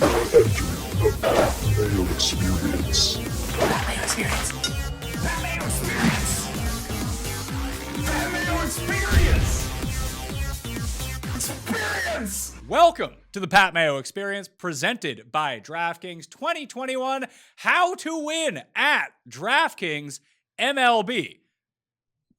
The Mayo Experience. Mayo Experience. Mayo Experience. Mayo Experience. Experience. Welcome to the Pat Mayo Experience, presented by DraftKings 2021 How to Win at DraftKings MLB.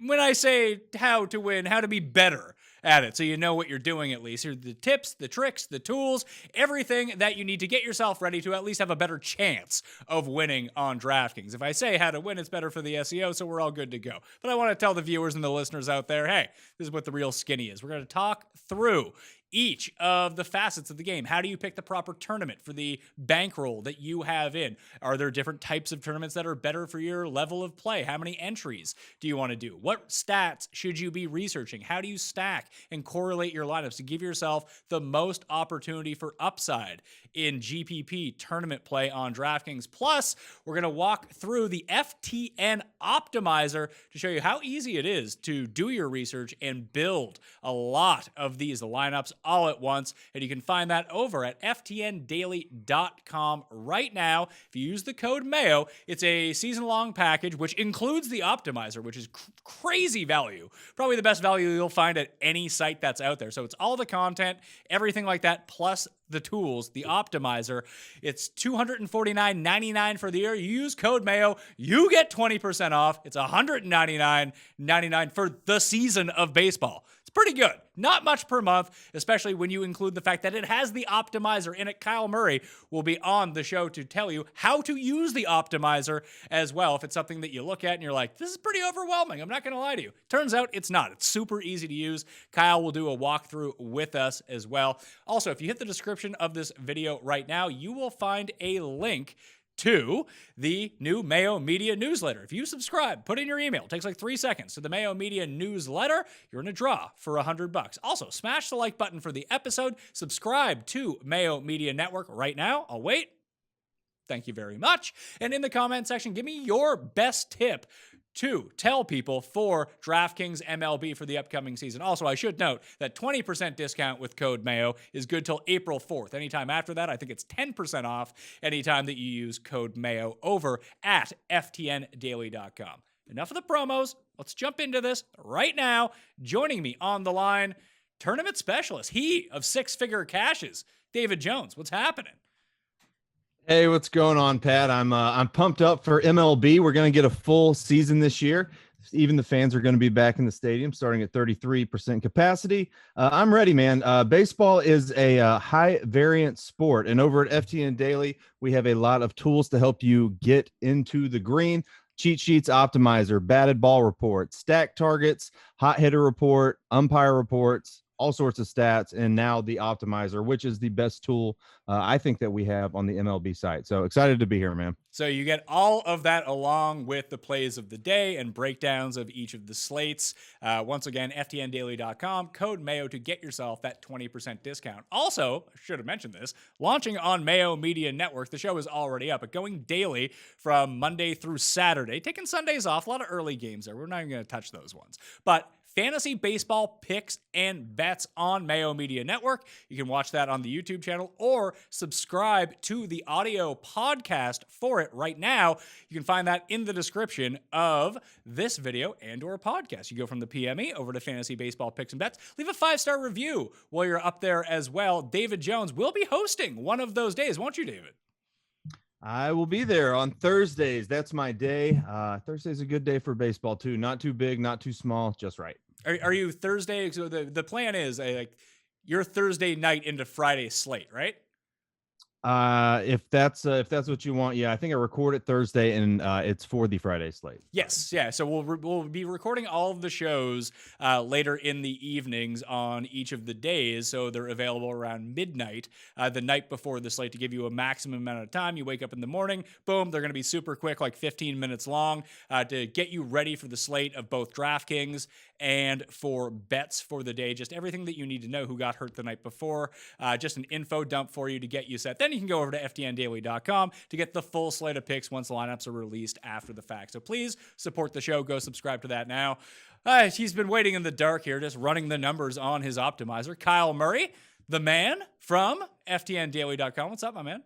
When I say how to win, how to be better at it, so you know what you're doing at least. Here are the tips, the tricks, the tools, everything that you need to get yourself ready to at least have a better chance of winning on DraftKings. If I say how to win, it's better for the SEO, so we're all good to go. But I want to tell the viewers and the listeners out there, hey, this is what the real skinny is. We're going to talk through each of the facets of the game. How do you pick the proper tournament for the bankroll that you have in? Are there different types of tournaments that are better for your level of play? How many entries do you want to do? What stats should you be researching? How do you stack and correlate your lineups to give yourself the most opportunity for upside in GPP tournament play on DraftKings? Plus, we're going to walk through the FTN optimizer to show you how easy it is to do your research and build a lot of these lineups all at once. And you can find that over at ftndaily.com right now. If you use the code Mayo, it's a season-long package, which includes the optimizer, which is crazy value. Probably the best value you'll find at any site that's out there. So it's all the content, everything like that, plus the tools, the optimizer. It's $249.99 for the year. You use code Mayo, you get 20% off. It's $199.99 for the season of baseball. It's pretty good. Not much per month, especially when you include the fact that it has the optimizer in it. Kyle Murray will be on the show to tell you how to use the optimizer as well. If it's something that you look at and you're like, this is pretty overwhelming, I'm not going to lie to you. Turns out it's not. It's super easy to use. Kyle will do a walkthrough with us as well. Also, if you hit the description of this video right now, you will find a link to the new Mayo Media newsletter. If you subscribe, put in your email. It takes like 3 seconds to the Mayo Media newsletter. You're in a draw for $100. Also, smash the like button for the episode. Subscribe to Mayo Media Network right now. I'll wait. Thank you very much. And in the comment section, give me your best tip to tell people for DraftKings MLB for the upcoming season. Also, I should note that 20% discount with code Mayo is good till April 4th. Anytime after that, I think it's 10% off anytime that you use code Mayo over at ftndaily.com. Enough of the promos. Let's jump into this right now. Joining me on the line, tournament specialist, he of six-figure cashes, David Jones. What's happening? Hey, what's going on, Pat? I'm pumped up for MLB. We're going to get a full season this year. Even the fans are going to be back in the stadium, starting at 33% capacity. I'm ready, man. Baseball is a high variance sport, and over at FTN Daily, we have a lot of tools to help you get into the green. Cheat sheets, optimizer, batted ball report, stack targets, hot hitter report, umpire reports, all sorts of stats, and now the optimizer, which is the best tool I think that we have on the MLB site. So excited to be here, man. So you get all of that along with the plays of the day and breakdowns of each of the slates. Once again, ftndaily.com, code Mayo to get yourself that 20% discount. Also, I should have mentioned this, launching on Mayo Media Network. The show is already up, but going daily from Monday through Saturday, taking Sundays off, a lot of early games there. We're not even going to touch those ones. But fantasy baseball picks and bets on Mayo Media Network. You can watch that on the YouTube channel or subscribe to the audio podcast for it right now. You can find that in the description of this video and or podcast. You go from the PME over to fantasy baseball picks and bets. Leave a 5-star review while you're up there as well. David Jones will be hosting one of those days, won't you, David? I will be there on Thursdays. That's my day. Thursday's a good day for baseball, too. Not too big, not too small, just right. Are you Thursday? So the plan is like your Thursday night into Friday slate, right? If that's what you want, yeah. I think I record it Thursday, and it's for the Friday slate. Yes, yeah. So we'll be recording all of the shows later in the evenings on each of the days, so they're available around midnight the night before the slate to give you a maximum amount of time. You wake up in the morning, boom, they're going to be super quick, like 15 minutes long, to get you ready for the slate of both DraftKings and for bets for the day. Just everything that you need to know, who got hurt the night before, just an info dump for you to get you set. Then you can go over to ftndaily.com to get the full slate of picks once the lineups are released after the fact. So please support the show. Go subscribe to that now. He's been waiting in the dark here, just running the numbers on his optimizer. Kyle Murray, the man from FTNDaily.com. What's up, my man?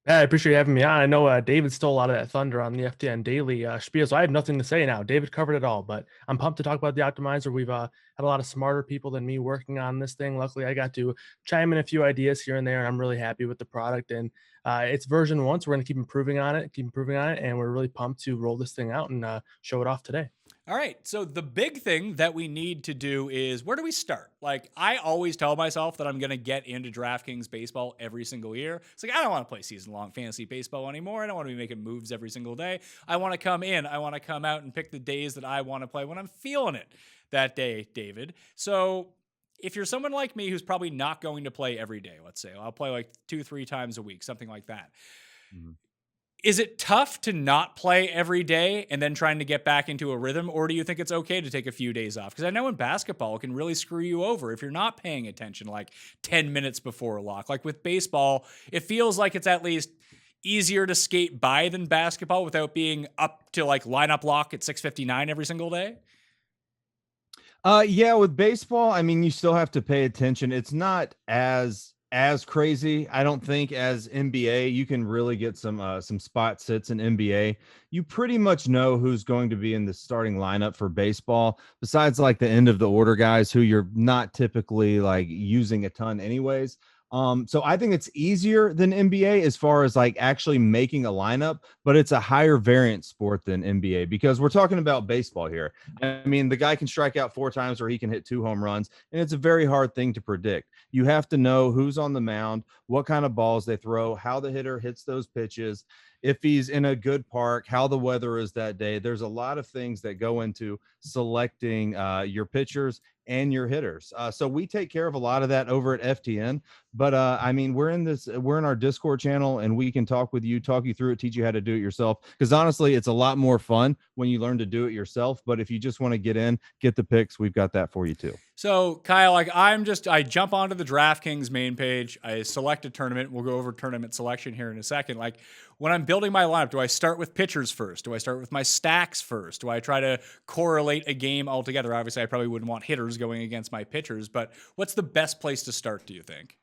Yeah, I appreciate you having me on. I know David stole a lot of that thunder on the FTN Daily spiel, so I have nothing to say now. David covered it all, but I'm pumped to talk about the optimizer. We've had a lot of smarter people than me working on this thing. Luckily, I got to chime in a few ideas here and there, and I'm really happy with the product. And it's version 1, so we're going to keep improving on it, and we're really pumped to roll this thing out and show it off today. All right. So the big thing that we need to do is, where do we start? Like, I always tell myself that I'm going to get into DraftKings baseball every single year. It's like, I don't want to play season-long fantasy baseball anymore. I don't want to be making moves every single day. I want to come in. I want to come out and pick the days that I want to play when I'm feeling it that day, David. So if you're someone like me who's probably not going to play every day, let's say, I'll play like 2-3 times a week, something like that. Mm-hmm. Is it tough to not play every day and then trying to get back into a rhythm? Or do you think it's okay to take a few days off? Because I know in basketball, it can really screw you over if you're not paying attention like 10 minutes before a lock. Like with baseball, it feels like it's at least easier to skate by than basketball without being up to like lineup lock at 6:59 every single day. Yeah, with baseball, I mean, you still have to pay attention. It's not as crazy, I don't think, as NBA. You can really get some spot sits in NBA. You pretty much know who's going to be in the starting lineup for baseball, besides like the end of the order guys who you're not typically like using a ton anyways. So I think it's easier than NBA as far as like actually making a lineup, but it's a higher variant sport than NBA because we're talking about baseball here. I mean, the guy can strike out 4 times or he can hit 2 home runs, and it's a very hard thing to predict. You have to know who's on the mound, what kind of balls they throw, how the hitter hits those pitches, if he's in a good park, how the weather is that day. There's a lot of things that go into selecting your pitchers and your hitters. So we take care of a lot of that over at FTN. But I mean, we're in our Discord channel, and we can talk with you, talk you through it, teach you how to do it yourself. Because honestly, it's a lot more fun when you learn to do it yourself. But if you just want to get in, get the picks, we've got that for you too. So Kyle, like I jump onto the DraftKings main page, I select a tournament. We'll go over tournament selection here in a second. Like when I'm building my lineup, do I start with pitchers first? Do I start with my stacks first? Do I try to correlate a game altogether? Obviously, I probably wouldn't want hitters going against my pitchers, but what's the best place to start, do you think?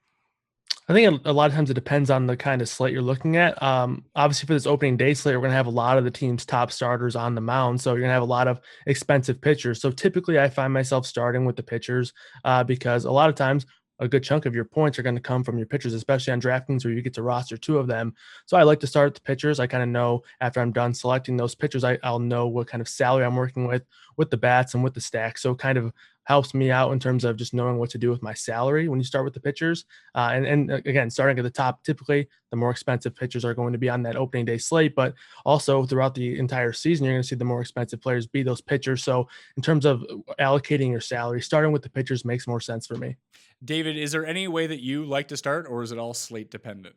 I think a lot of times it depends on the kind of slate you're looking at. Obviously, for this opening day slate, we're going to have a lot of the team's top starters on the mound. So you're going to have a lot of expensive pitchers. So typically I find myself starting with the pitchers because a lot of times a good chunk of your points are going to come from your pitchers, especially on DraftKings where you get to roster 2 of them. So I like to start with the pitchers. I kind of know after I'm done selecting those pitchers, I'll know what kind of salary I'm working with the bats and with the stack. So it kind of helps me out in terms of just knowing what to do with my salary when you start with the pitchers. And again, starting at the top, typically the more expensive pitchers are going to be on that opening day slate, but also throughout the entire season, you're going to see the more expensive players be those pitchers. So in terms of allocating your salary, starting with the pitchers makes more sense for me. David, is there any way that you like to start, or is it all slate dependent?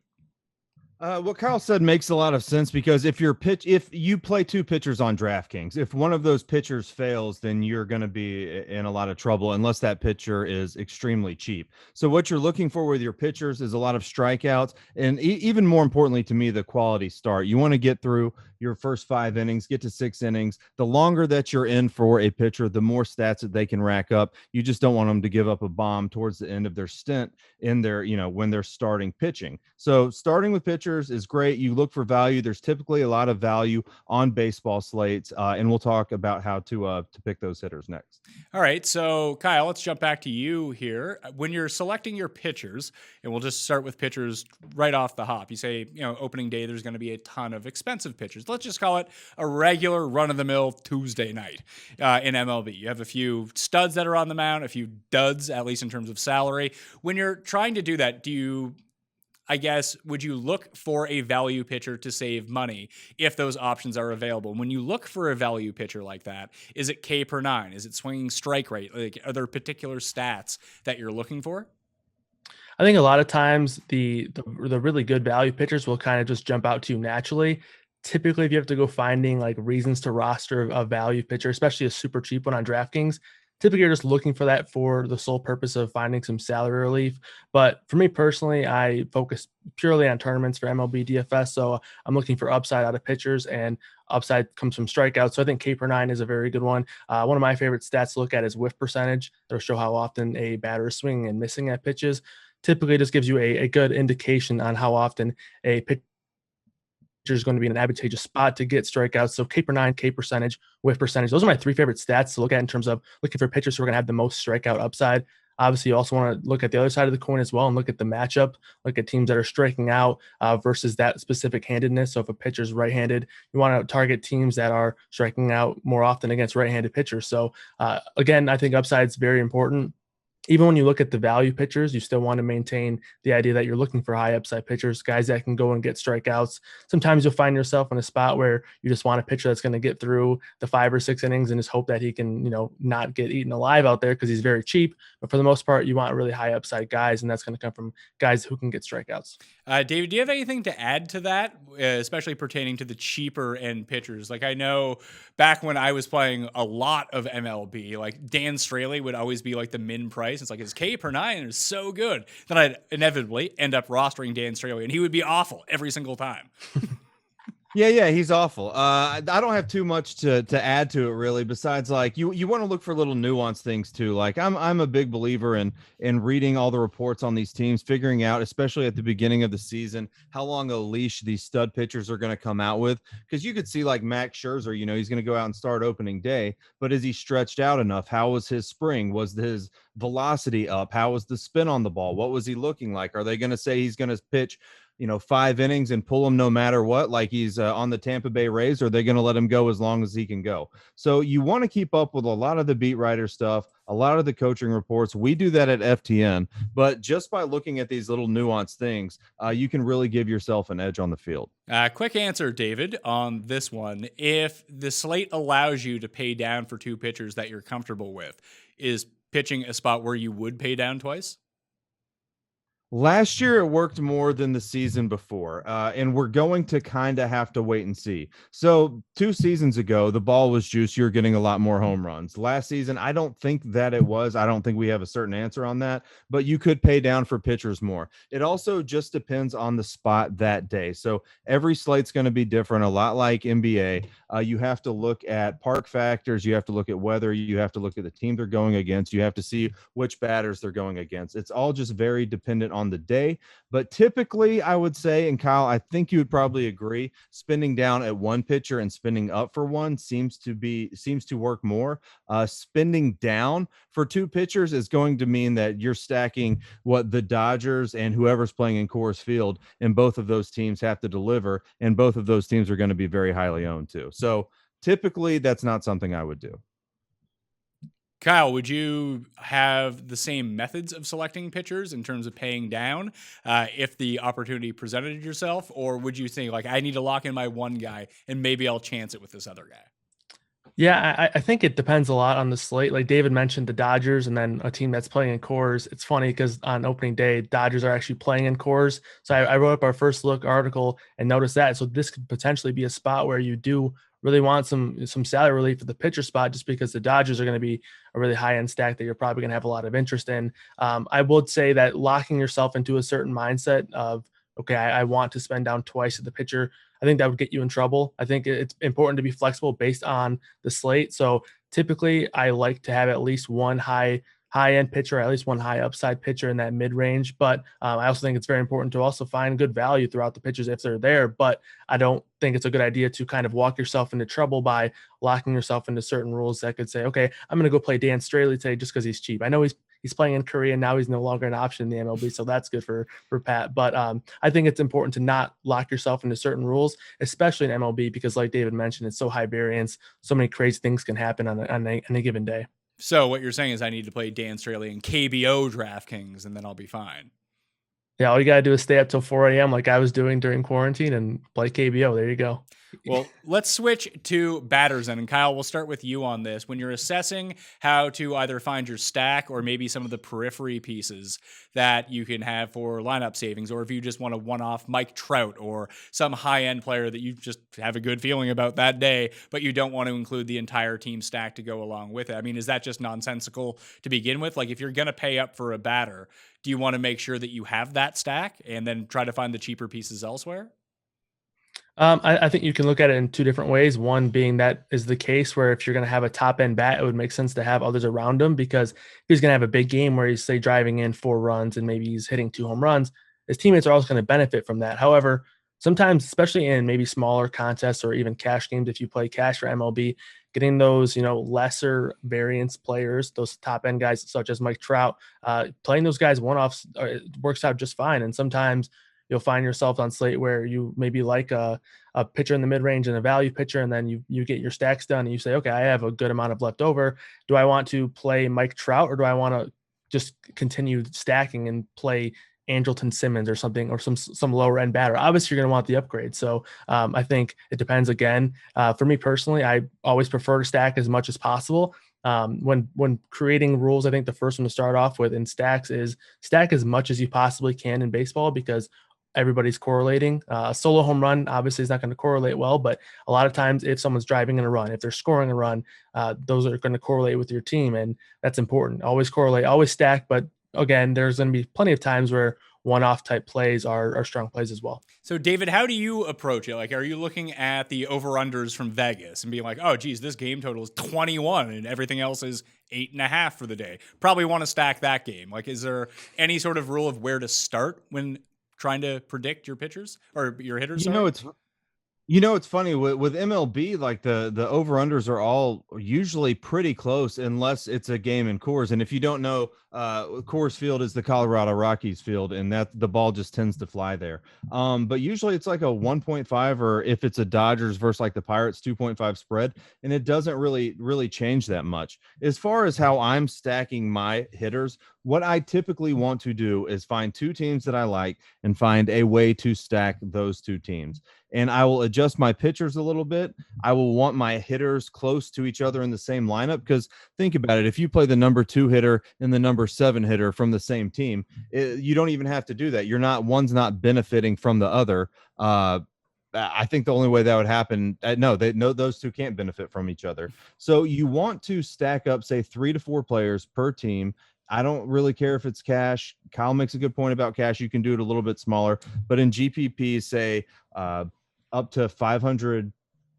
What Kyle said makes a lot of sense because if you play 2 pitchers on DraftKings, if one of those pitchers fails, then you're going to be in a lot of trouble unless that pitcher is extremely cheap. So what you're looking for with your pitchers is a lot of strikeouts and even more importantly to me, the quality start. You want to get through your first 5 innings, get to 6 innings. The longer that you're in for a pitcher, the more stats that they can rack up. You just don't want them to give up a bomb towards the end of their stint in their, when they're starting pitching. So starting with pitchers is great. You look for value. There's typically a lot of value on baseball slates, and we'll talk about how to pick those hitters next. All right, so Kyle, let's jump back to you here. When you're selecting your pitchers, and we'll just start with pitchers right off the hop. You say, opening day, there's going to be a ton of expensive pitchers. Let's just call it a regular run-of-the-mill Tuesday night in MLB. You have a few studs that are on the mound, a few duds, at least in terms of salary. When you're trying to do that, would you look for a value pitcher to save money if those options are available? When you look for a value pitcher like that, is it K per 9? Is it swinging strike rate? Like, are there particular stats that you're looking for? I think a lot of times the really good value pitchers will kind of just jump out to you naturally. Typically, if you have to go finding like reasons to roster a value pitcher, especially a super cheap one on DraftKings, typically you're just looking for that for the sole purpose of finding some salary relief. But for me personally, I focus purely on tournaments for MLB DFS. So I'm looking for upside out of pitchers, and upside comes from strikeouts. So I think K per 9 is a very good one. One of my favorite stats to look at is whiff percentage. That'll show how often a batter is swinging and missing at pitches. Typically just gives you a good indication on how often a pitcher is going to be in an advantageous spot to get strikeouts. So K per 9, K percentage, whiff percentage. Those are my 3 favorite stats to look at in terms of looking for pitchers who are going to have the most strikeout upside. Obviously, you also want to look at the other side of the coin as well and look at the matchup, look at teams that are striking out versus that specific handedness. So if a pitcher's right-handed, you want to target teams that are striking out more often against right-handed pitchers. So again, I think upside is very important. Even when you look at the value pitchers, you still want to maintain the idea that you're looking for high upside pitchers, guys that can go and get strikeouts. Sometimes you'll find yourself in a spot where you just want a pitcher that's going to get through the 5 or 6 innings and just hope that he can, not get eaten alive out there because he's very cheap. But for the most part, you want really high upside guys, and that's going to come from guys who can get strikeouts. David, do you have anything to add to that, especially pertaining to the cheaper end pitchers? Like, I know back when I was playing a lot of MLB, like Dan Straley would always be like the min price. It's like his K per 9 is so good. Then I'd inevitably end up rostering Dan Straley, and he would be awful every single time. Yeah, he's awful. I don't have too much to add to it really, besides like you want to look for little nuanced things too. Like I'm a big believer in reading all the reports on these teams, figuring out, especially at the beginning of the season, how long a leash these stud pitchers are going to come out with. Because you could see like Max Scherzer, he's going to go out and start opening day, but is he stretched out enough? How was his spring? Was his velocity up? How was the spin on the ball? What was he looking like? Are they going to say he's going to pitch 5 innings and pull him no matter what, like he's on the Tampa Bay Rays, or are they going to let him go as long as he can go? So you want to keep up with a lot of the beat writer stuff, a lot of the coaching reports. We do that at FTN, but just by looking at these little nuanced things, you can really give yourself an edge on the field. Quick answer, David, on this one. If the slate allows you to pay down for 2 pitchers that you're comfortable with, is pitching a spot where you would pay down twice? Last year, it worked more than the season before, and we're going to kind of have to wait and see. So 2 seasons ago, the ball was juice. You're getting a lot more home runs. Last season, I don't think that it was. I don't think we have a certain answer on that, but you could pay down for pitchers more. It also just depends on the spot that day. So every slate's going to be different, a lot like NBA. You have to look at park factors. You have to look at weather. You have to look at the team they're going against. You have to see which batters they're going against. It's all just very dependent on the day. But typically, I would say, and Kyle, I think you would probably agree, spending down at one pitcher and spending up for one seems to work more. Spending down for 2 pitchers is going to mean that you're stacking what the Dodgers and whoever's playing in Coors Field, and both of those teams have to deliver, and both of those teams are going to be very highly owned too. So typically, that's not something I would do. Kyle, would you have the same methods of selecting pitchers in terms of paying down if the opportunity presented yourself? Or would you think, like, I need to lock in my one guy and maybe I'll chance it with this other guy? Yeah, I think it depends a lot on the slate. Like David mentioned, the Dodgers and then a team that's playing in Coors. It's funny because on opening day, Dodgers are actually playing in Coors. So I wrote up our first look article and noticed that. So this could potentially be a spot where you do really want some salary relief for the pitcher spot, just because the Dodgers are going to be a really high-end stack that you're probably going to have a lot of interest in. I would say that locking yourself into a certain mindset of, okay, I want to spend down twice at the pitcher, I think that would get you in trouble. I think it's important to be flexible based on the slate. So typically I like to have at least one high-end pitcher, at least one high upside pitcher in that mid-range. But I also think it's very important to also find good value throughout the pitchers if they're there. But I don't think it's a good idea to kind of walk yourself into trouble by locking yourself into certain rules that could say, okay, I'm going to go play Dan Straley today just because he's cheap. I know he's playing in Korea, and now he's no longer an option in the MLB, so that's good for Pat. But I think it's important to not lock yourself into certain rules, especially in MLB, because like David mentioned, it's so high variance. So many crazy things can happen on a given day. So what you're saying is I need to play Dan Straley and KBO DraftKings, and then I'll be fine. Yeah, all you got to do is stay up till 4 a.m. like I was doing during quarantine and play KBO. There you go. Well, let's switch to batters then. And Kyle, we'll start with you on this. When you're assessing how to either find your stack or maybe some of the periphery pieces that you can have for lineup savings, or if you just want a one-off Mike Trout or some high-end player that you just have a good feeling about that day, but you don't want to include the entire team stack to go along with it. I mean, is that just nonsensical to begin with? Like, if you're going to pay up for a batter, do you want to make sure that you have that stack and then try to find the cheaper pieces elsewhere? I think you can look at it in two different ways. One being that is the case where if you're going to have a top end bat, it would make sense to have others around him, because if he's going to have a big game where he's, say, driving in 4 runs and maybe he's hitting 2 home runs, his teammates are also going to benefit from that. However, sometimes, especially in maybe smaller contests or even cash games, if you play cash for MLB, getting those, lesser variance players, those top end guys such as Mike Trout, playing those guys one-offs works out just fine. And sometimes you'll find yourself on slate where you maybe like a pitcher in the mid-range and a value pitcher, and then you get your stacks done and you say, okay, I have a good amount of left over. Do I want to play Mike Trout, or do I want to just continue stacking and play Andrelton Simmons or something, or some lower end batter? Obviously, you're going to want the upgrade. So I think it depends. Again, for me personally, I always prefer to stack as much as possible. When creating rules, I think the first one to start off with in stacks is stack as much as you possibly can in baseball, because everybody's correlating. A solo home run obviously is not going to correlate well, but a lot of times if someone's driving in a run, if they're scoring a run, those are going to correlate with your team, and that's important. Always correlate, always stack, but again, there's going to be plenty of times where one-off type plays are strong plays as well. So, David, how do you approach it? Like, are you looking at the over-unders from Vegas and being like, oh, geez, this game total is 21 and everything else is 8.5 for the day? Probably want to stack that game. Like, is there any sort of rule of where to start when trying to predict your pitchers or your hitters? It's funny with MLB, like the over unders are all usually pretty close unless it's a game in Coors. And if you don't know, Coors Field is the Colorado Rockies field, and that the ball just tends to fly there. But usually it's like a 1.5, or if it's a Dodgers versus like the Pirates, 2.5 spread, and it doesn't really change that much. As far as how I'm stacking my hitters, what I typically want to do is find 2 teams that I like and find a way to stack those 2 teams. And I will adjust my pitchers a little bit. I will want my hitters close to each other in the same lineup, because think about it. If you play the number 2 hitter and the number 7 hitter from the same team, you don't even have to do that. One's not benefiting from the other. I think the only way that would happen, those 2 can't benefit from each other. So you want to stack up, say, 3 to 4 players per team. I don't really care if it's cash. Kyle makes a good point about cash. You can do it a little bit smaller, but in GPP, say, up to 500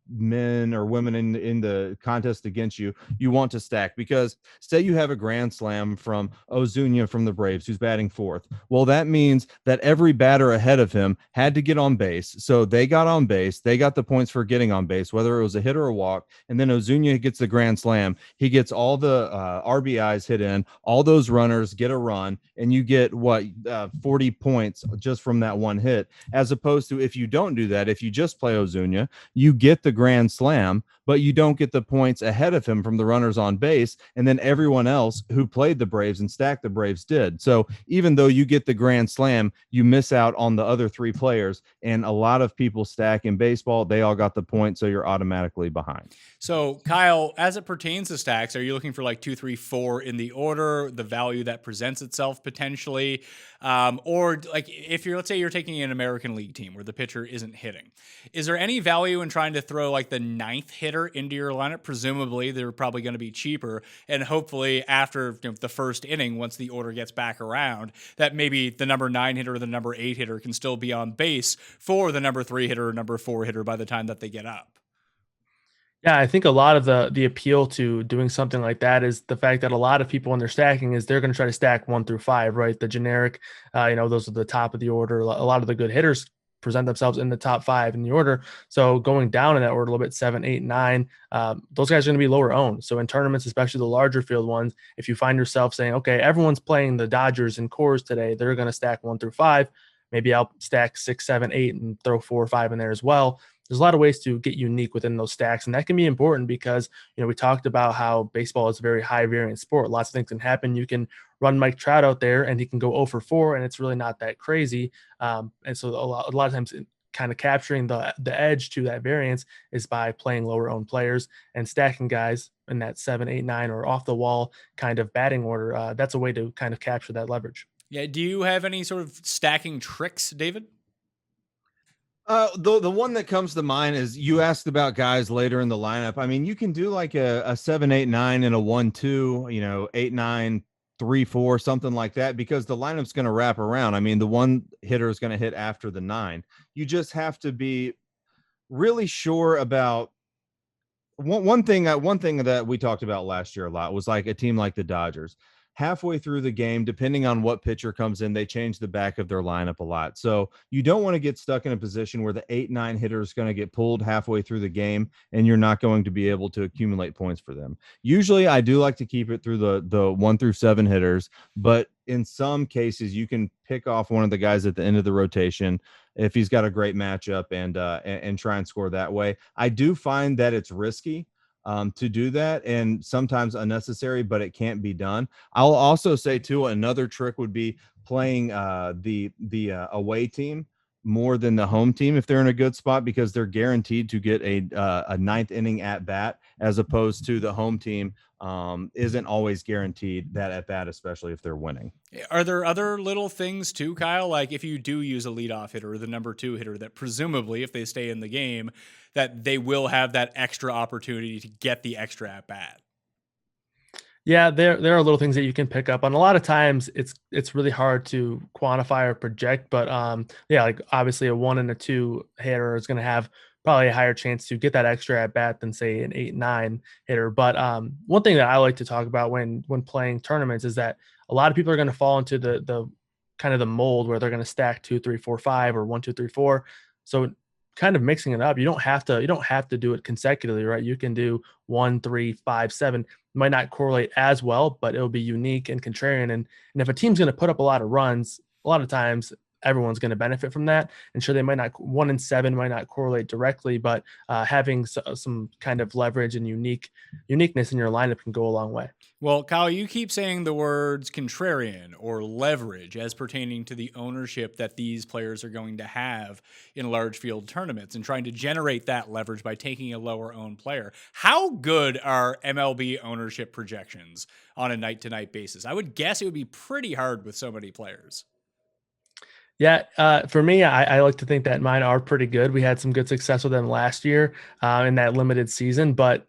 men or women in the contest against you, you want to stack, because say you have a grand slam from Ozuna from the Braves who's batting 4th. Well, that means that every batter ahead of him had to get on base. So they got on base. They got the points for getting on base, whether it was a hit or a walk. And then Ozuna gets the grand slam. He gets all the RBIs hit in, all those runners get a run, and you get 40 points just from that one hit. As opposed to if you don't do that, if you just play Ozuna, you get the grand slam, but you don't get the points ahead of him from the runners on base, and then everyone else who played the Braves and stacked the Braves did. So even though you get the grand slam, you miss out on the other 3 players, and a lot of people stack in baseball. They all got the point, so you're automatically behind. So, Kyle, as it pertains to stacks, are you looking for like 2, 3, 4 in the order, the value that presents itself potentially? Or like let's say you're taking an American League team where the pitcher isn't hitting, is there any value in trying to throw like the 9th hitter into your lineup? Presumably they're probably going to be cheaper, and hopefully after the first inning, once the order gets back around, that maybe the number 9 hitter or the number 8 hitter can still be on base for the number 3 hitter or number 4 hitter by the time that they get up. Yeah, I think a lot of the appeal to doing something like that is the fact that a lot of people when they're stacking is they're going to try to stack 1 through 5, right? The generic, those are the top of the order. A lot of the good hitters present themselves in the top 5 in the order. So going down in that order a little bit, 7, 8, 9, those guys are going to be lower owned. So in tournaments, especially the larger field ones, if you find yourself saying, okay, everyone's playing the Dodgers and Coors today, they're going to stack 1 through 5. Maybe I'll stack 6, 7, 8 and throw 4 or 5 in there as well. There's a lot of ways to get unique within those stacks. And that can be important because, we talked about how baseball is a very high variance sport. Lots of things can happen. You can run Mike Trout out there and he can go 0 for 4 and it's really not that crazy. And so a lot of times kind of capturing the edge to that variance is by playing lower owned players and stacking guys in that 7, 8, 9 or off the wall kind of batting order. That's a way to kind of capture that leverage. Yeah. Do you have any sort of stacking tricks, David? The one that comes to mind is you asked about guys later in the lineup. I mean, you can do like a 7, 8, 9 and a 1, 2, 8, 9, 3, 4, something like that, because the lineup's going to wrap around. I mean, the one hitter is going to hit after the 9. You just have to be really sure about one thing that we talked about last year a lot was like a team like the Dodgers. Halfway through the game, depending on what pitcher comes in, they change the back of their lineup a lot. So you don't want to get stuck in a position where the 8, 9 hitter is going to get pulled halfway through the game and you're not going to be able to accumulate points for them. Usually I do like to keep it through the 1 through 7 hitters, but in some cases you can pick off one of the guys at the end of the rotation if he's got a great matchup and try and score that way. I do find that it's risky to do that and sometimes unnecessary, but it can't be done. I'll also say too, another trick would be playing the away team more than the home team if they're in a good spot, because they're guaranteed to get a ninth inning at bat, as opposed to the home team isn't always guaranteed that at bat, especially if they're winning. Are there other little things too, Kyle? Like if you do use a leadoff hitter or the number 2 hitter, that presumably if they stay in the game, that they will have that extra opportunity to get the extra at bat. Yeah, there are little things that you can pick up on. A lot of times it's really hard to quantify or project, but yeah, like obviously a 1 and a 2 hitter is going to have probably a higher chance to get that extra at bat than say an 8, 9 hitter. But one thing that I like to talk about when playing tournaments is that a lot of people are going to fall into the kind of the mold where they're going to stack 2, 3, 4, 5 or 1, 2, 3, 4. So kind of mixing it up, you don't have to do it consecutively, right? You can do 1, 3, 5, 7. It might not correlate as well, but it'll be unique and contrarian. And if a team's going to put up a lot of runs, a lot of times everyone's going to benefit from that. And sure, they might not 1 and 7 might not correlate directly, but having some kind of leverage and uniqueness in your lineup can go a long way. Well, Kyle, you keep saying the words contrarian or leverage as pertaining to the ownership that these players are going to have in large field tournaments and trying to generate that leverage by taking a lower owned player. How good are MLB ownership projections on a night-to-night basis? I would guess it would be pretty hard with so many players. Yeah, for me, I like to think that mine are pretty good. We had some good success with them last year in that limited season, but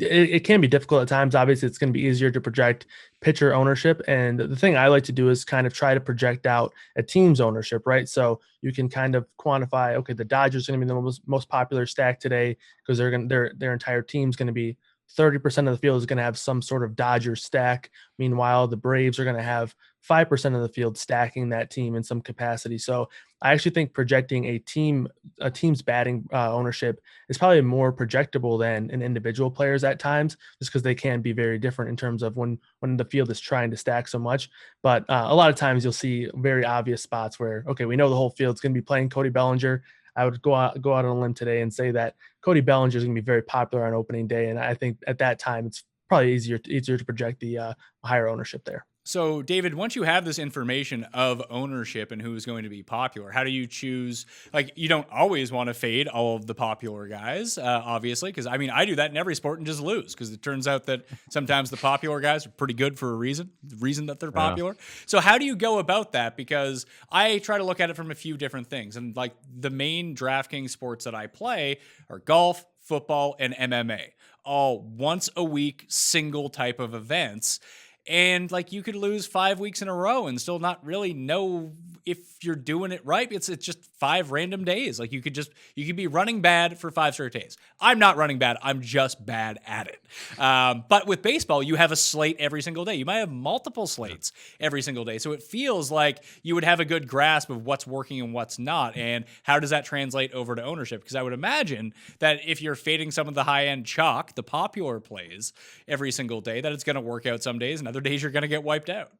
it can be difficult at times. Obviously, it's going to be easier to project pitcher ownership. And the thing I like to do is kind of try to project out a team's ownership, right? So you can kind of quantify, okay, the Dodgers are going to be the most popular stack today because their entire team's going to be 30% of the field is going to have some sort of Dodgers stack. Meanwhile, the Braves are going to have 5% of the field stacking that team in some capacity. So I actually think projecting a team's batting ownership is probably more projectable than an individual players at times, just because they can be very different in terms of when the field is trying to stack so much. But a lot of times you'll see very obvious spots where, okay, we know the whole field's going to be playing Cody Bellinger. I would go out on a limb today and say that Cody Bellinger is going to be very popular on opening day. And I think at that time, it's probably easier to project the higher ownership there. So, David, once you have this information of ownership and who's going to be popular, how do you choose? Like, you don't always want to fade all of the popular guys, obviously, because, I mean, I do that in every sport and just lose, because it turns out that sometimes the popular guys are pretty good for a reason, the reason that they're popular. Yeah. So how do you go about that? Because I try to look at it from a few different things. And, like, the main DraftKings sports that I play are golf, football, and MMA, all once a week, single type of events. And like you could lose 5 weeks in a row and still not really know if you're doing it right. It's just 5 random days. Like you could be running bad for 5 straight days. I'm not running bad. I'm just bad at it. But with baseball, you have a slate every single day. You might have multiple slates every single day. So it feels like you would have a good grasp of what's working and what's not. And how does that translate over to ownership? Because I would imagine that if you're fading some of the high-end chalk, the popular plays every single day, that it's going to work out some days and other days you're going to get wiped out.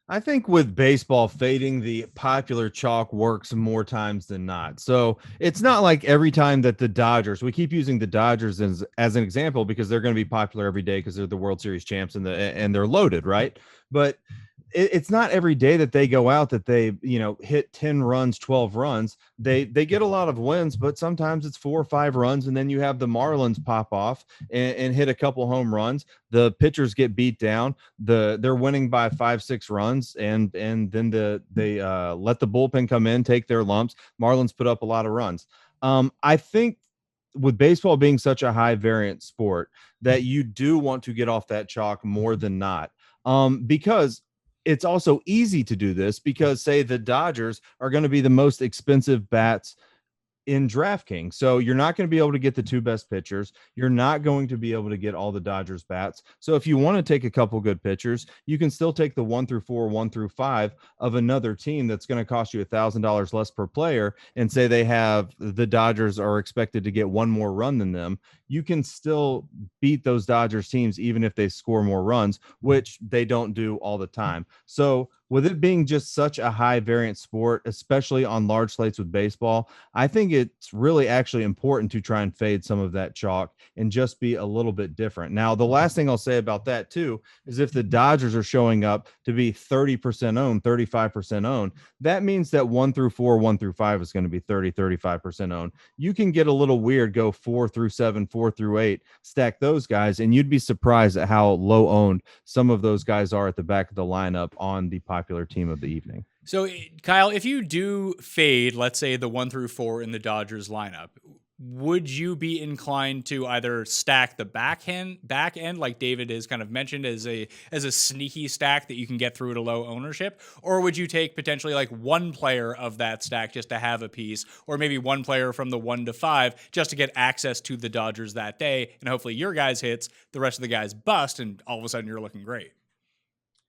I think with baseball, fading the popular chalk works more times than not. So it's not like every time that the Dodgers, we keep using the Dodgers as an example because they're going to be popular every day because they're the World Series champs and they're loaded, right? But it's not every day that they go out that they, hit 10 runs, 12 runs. They get a lot of wins, but sometimes it's 4 or 5 runs. And then you have the Marlins pop off and hit a couple home runs. The pitchers get beat down. They're winning by 5, 6 runs. And then they let the bullpen come in, take their lumps. Marlins put up a lot of runs. I think with baseball being such a high variance sport that you do want to get off that chalk more than not. Because it's also easy to do this because, say, the Dodgers are going to be the most expensive bats in DraftKings. So you're not going to be able to get the 2 best pitchers. You're not going to be able to get all the Dodgers bats. So if you want to take a couple good pitchers, you can still take the 1 through 4, 1 through 5 of another team that's going to cost you $1,000 less per player, and say the Dodgers are expected to get 1 more run than them. You can still beat those Dodgers teams even if they score more runs, which they don't do all the time. So with it being just such a high variance sport, especially on large slates with baseball, I think it's really actually important to try and fade some of that chalk and just be a little bit different. Now, the last thing I'll say about that too is if the Dodgers are showing up to be 30% owned, 35% owned, that means that 1 through 4, 1 through 5 is going to be 30, 35% owned. You can get a little weird, go 4 through 7, 4 through 8, stack those guys, and you'd be surprised at how low owned some of those guys are at the back of the lineup on the popular team of the evening. So, Kyle, if you do fade, let's say the 1 through 4 in the Dodgers lineup, would you be inclined to either stack the back end, like David has kind of mentioned, as a sneaky stack that you can get through at a low ownership, or would you take potentially like 1 player of that stack just to have a piece, or maybe 1 player from the 1 to 5 just to get access to the Dodgers that day, and hopefully your guys hits, the rest of the guys bust, and all of a sudden you're looking great?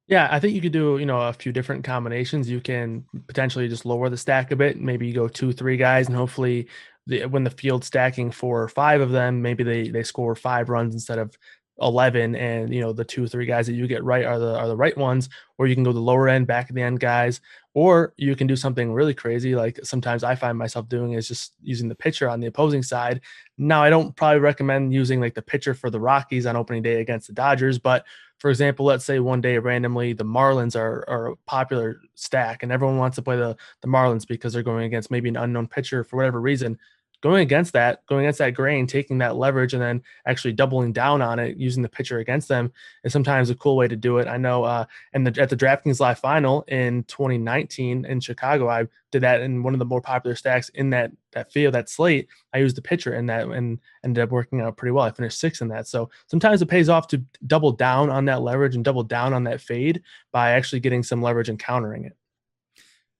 Yeah, I think you could do, a few different combinations. You can potentially just lower the stack a bit. Maybe you go 2, 3 guys, and hopefully when the field's stacking 4 or 5 of them, maybe they score 5 runs instead of 11, and the 2 or 3 guys that you get right are the right ones. Or you can go the lower end, back of the end guys, or you can do something really crazy like sometimes I find myself doing, is just using the pitcher on the opposing side. Now, I don't probably recommend using like the pitcher for the Rockies on opening day against the Dodgers, but for example, let's say one day randomly the Marlins are a popular stack and everyone wants to play the Marlins because they're going against maybe an unknown pitcher for whatever reason. Going against that grain, taking that leverage and then actually doubling down on it, using the pitcher against them is sometimes a cool way to do it. I know at the DraftKings Live Final in 2019 in Chicago, I did that in one of the more popular stacks in that field, that slate. I used the pitcher in that and ended up working out pretty well. I finished 6th in that. So sometimes it pays off to double down on that leverage and double down on that fade by actually getting some leverage and countering it.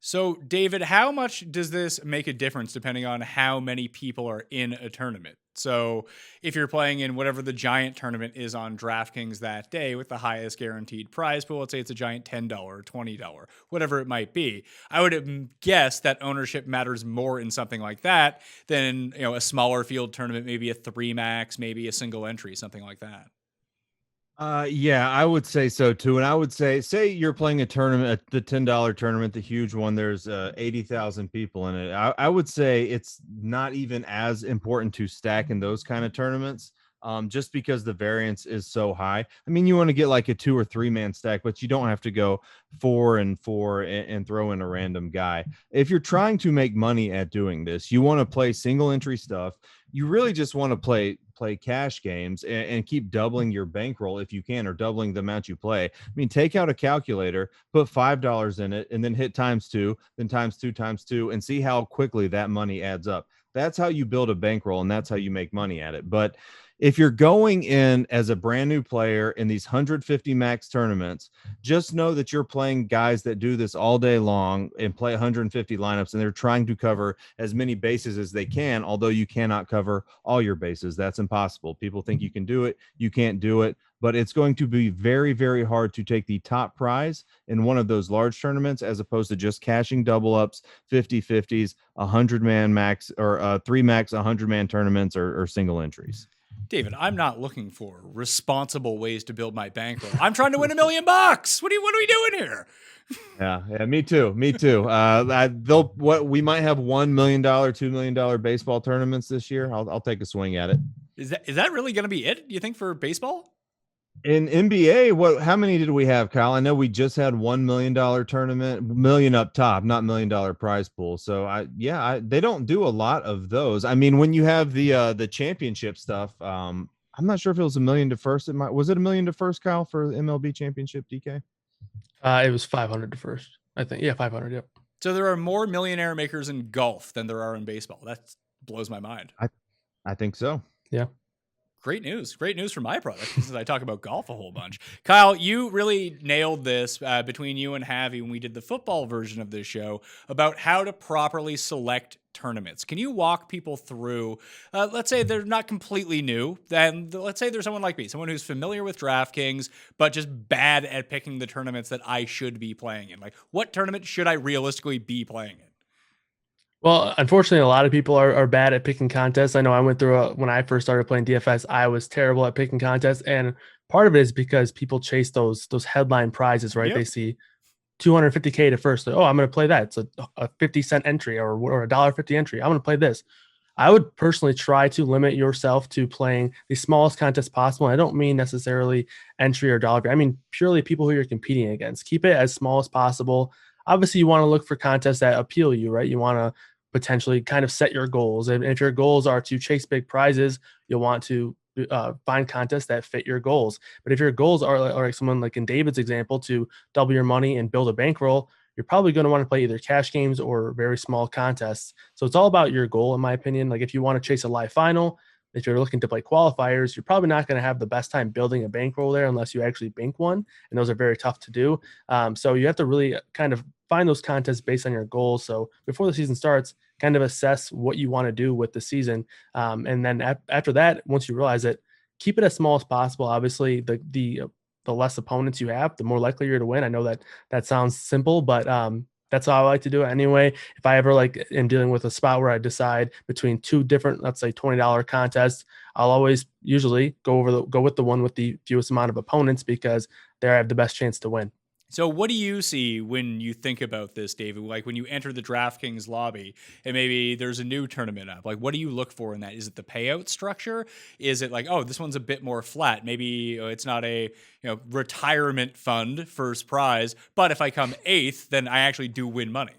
So, David, how much does this make a difference depending on how many people are in a tournament? So, if you're playing in whatever the giant tournament is on DraftKings that day with the highest guaranteed prize pool, let's say it's a giant $10 or $20, whatever it might be, I would guess that ownership matters more in something like that than a smaller field tournament, maybe a 3 max, maybe a single entry, something like that. Yeah, I would say so too. And I would say you're playing a tournament, the $10 tournament, the huge one, there's 80,000 people in it. I would say it's not even as important to stack in those kind of tournaments. Just because the variance is so high. I mean, you want to get like a 2 or 3 man stack, but you don't have to go 4 and 4 and throw in a random guy. If you're trying to make money at doing this, you want to play single entry stuff. You really just want to play cash games and keep doubling your bankroll if you can, or doubling the amount you play. I mean, take out a calculator, put $5 in it, and then hit ×2, then ×2, and see how quickly that money adds up. That's how you build a bankroll, and that's how you make money at it. But if you're going in as a brand new player in these 150 max tournaments, just know that you're playing guys that do this all day long and play 150 lineups, and they're trying to cover as many bases as they can, although you cannot cover all your bases. That's impossible. People think you can do it. You can't do it. But it's going to be very, very hard to take the top prize in one of those large tournaments, as opposed to just cashing double ups, 50-50s, 100-man max, or 3 max 100-man tournaments, or single entries. David, I'm not looking for responsible ways to build my bankroll. I'm trying to win $1 million. What are we doing here? Yeah, me too. We might have $1 million, $2 million baseball tournaments this year. I'll take a swing at it. Is that really going to be it, you think, for baseball? In NBA, how many did we have, Kyle? I know we just had $1 million tournament, million up top, not $1 million prize pool. So they don't do a lot of those. I mean, when you have the championship stuff, I'm not sure if it was $1 million to first. Was it $1 million to first, Kyle, for the MLB championship, DK? It was 500 to first, I think. Yeah, 500. Yep. So there are more millionaire makers in golf than there are in baseball. That blows my mind. I think so. Yeah. Great news for my product, since I talk about golf a whole bunch. Kyle, you really nailed this between you and Javi when we did the football version of this show about how to properly select tournaments. Can you walk people through, let's say they're not completely new, then let's say there's someone like me, someone who's familiar with DraftKings, but just bad at picking the tournaments that I should be playing in. Like, what tournament should I realistically be playing in? Well, unfortunately, a lot of people are bad at picking contests. I know I went through when I first started playing DFS, I was terrible at picking contests. And part of it is because people chase those headline prizes, right? Yep. They see $250K to first. Oh, I'm going to play that. It's a 50-cent entry or a $1.50 entry. I'm going to play this. I would personally try to limit yourself to playing the smallest contest possible. I don't mean necessarily entry or dollar. I mean purely people who you're competing against. Keep it as small as possible. Obviously, you want to look for contests that appeal you, right? You want to potentially kind of set your goals. And if your goals are to chase big prizes, you'll want to find contests that fit your goals. But if your goals are like someone like in David's example, to double your money and build a bankroll, you're probably going to want to play either cash games or very small contests. So it's all about your goal, in my opinion. Like if you want to chase a live final, if you're looking to play qualifiers, you're probably not going to have the best time building a bankroll there unless you actually bank one. And those are very tough to do. So you have to really kind of find those contests based on your goals. So before the season starts, kind of assess what you want to do with the season. And then after that, once you realize it, keep it as small as possible. Obviously, the less opponents you have, the more likely you're to win. I know that sounds simple, but that's how I like to do it anyway. If I ever am dealing with a spot where I decide between two different, let's say $20 contests, I'll always usually go with the one with the fewest amount of opponents because there I have the best chance to win. So what do you see when you think about this, David? Like when you enter the DraftKings lobby and maybe there's a new tournament up, like what do you look for in that? Is it the payout structure? Is it like, oh, this one's a bit more flat? Maybe it's not a retirement fund first prize, but if I come 8th, then I actually do win money.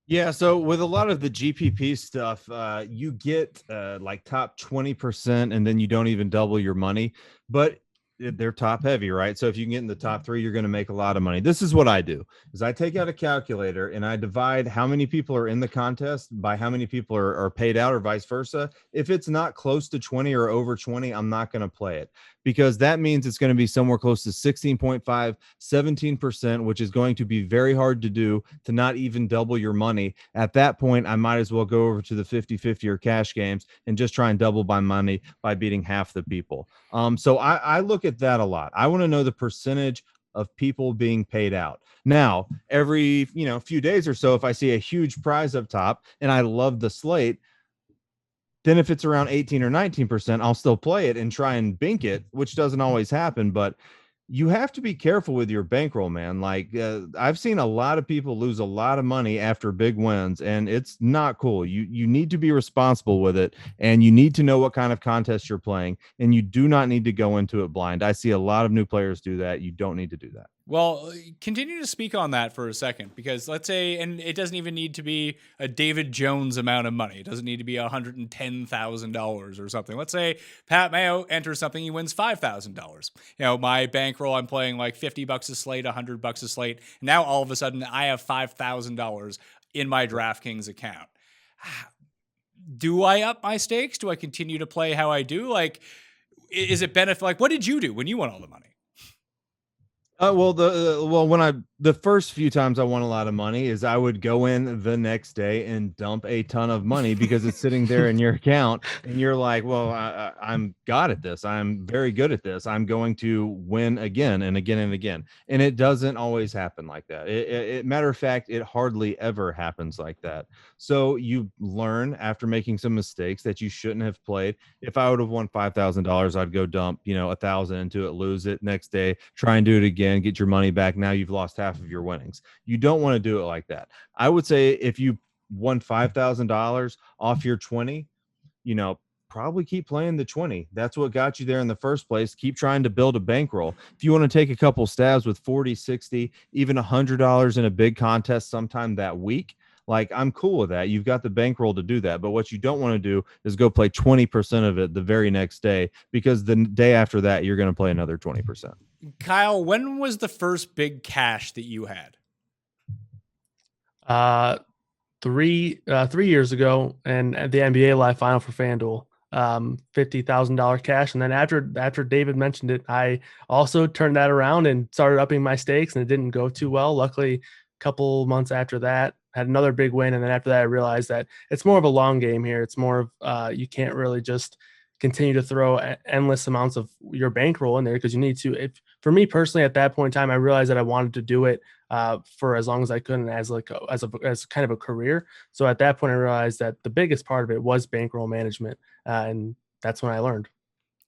Yeah, so with a lot of the GPP stuff, you get like top 20% and then you don't even double your money. But they're top heavy, right? So if you can get in the top 3, you're going to make a lot of money. This is what I do is I take out a calculator and I divide how many people are in the contest by how many people are paid out or vice versa. If it's not close to 20 or over 20, I'm not going to play it because that means it's going to be somewhere close to 16.5, 17%, which is going to be very hard to do to not even double your money. At that point, I might as well go over to the 50-50 or cash games and just try and double my money by beating half the people. So I look at that a lot. I want to know the percentage of people being paid out. Now, every few days or so, if I see a huge prize up top and I love the slate, then if it's around 18 or 19%, I'll still play it and try and bink it, which doesn't always happen. But you have to be careful with your bankroll, man. Like I've seen a lot of people lose a lot of money after big wins, and it's not cool. You need to be responsible with it, and you need to know what kind of contest you're playing, and you do not need to go into it blind. I see a lot of new players do that. You don't need to do that. Well, continue to speak on that for a second, because let's say, and it doesn't even need to be a David Jones amount of money. It doesn't need to be $110,000 or something. Let's say Pat Mayo enters something, he wins $5,000. My bankroll, I'm playing like $50 a slate, $100 a slate. And now all of a sudden I have $5,000 in my DraftKings account. Do I up my stakes? Do I continue to play how I do? Like, is it benefit? Like, what did you do when you won all the money? The first few times I won a lot of money is I would go in the next day and dump a ton of money because it's sitting there in your account and you're like, well, I'm god at this. I'm very good at this. I'm going to win again and again and again. And it doesn't always happen like that. Matter of fact, it hardly ever happens like that. So you learn after making some mistakes that you shouldn't have played. If I would have won $5,000, I'd go dump, 1,000 into it, lose it next day, try and do it again, get your money back. Now you've lost half of your winnings. You don't want to do it like that. I would say if you won $5,000 off your 20, probably keep playing the 20. That's what got you there in the first place. Keep trying to build a bankroll. If you want to take a couple stabs with 40, 60, even $100 in a big contest sometime that week, like, I'm cool with that. You've got the bankroll to do that. But what you don't want to do is go play 20% of it the very next day, because the day after that, you're going to play another 20%. Kyle, when was the first big cash that you had? 3 years ago, and at the NBA Live Final for FanDuel, $50,000 cash. And then after David mentioned it, I also turned that around and started upping my stakes, and it didn't go too well. Luckily, a couple months after that, had another big win. And then after that, I realized that it's more of a long game here. It's more of you can't really just continue to throw endless amounts of your bankroll in there, because you need to. For me personally, at that point in time, I realized that I wanted to do it for as long as I could, and as kind of a career. So at that point, I realized that the biggest part of it was bankroll management, and that's when I learned.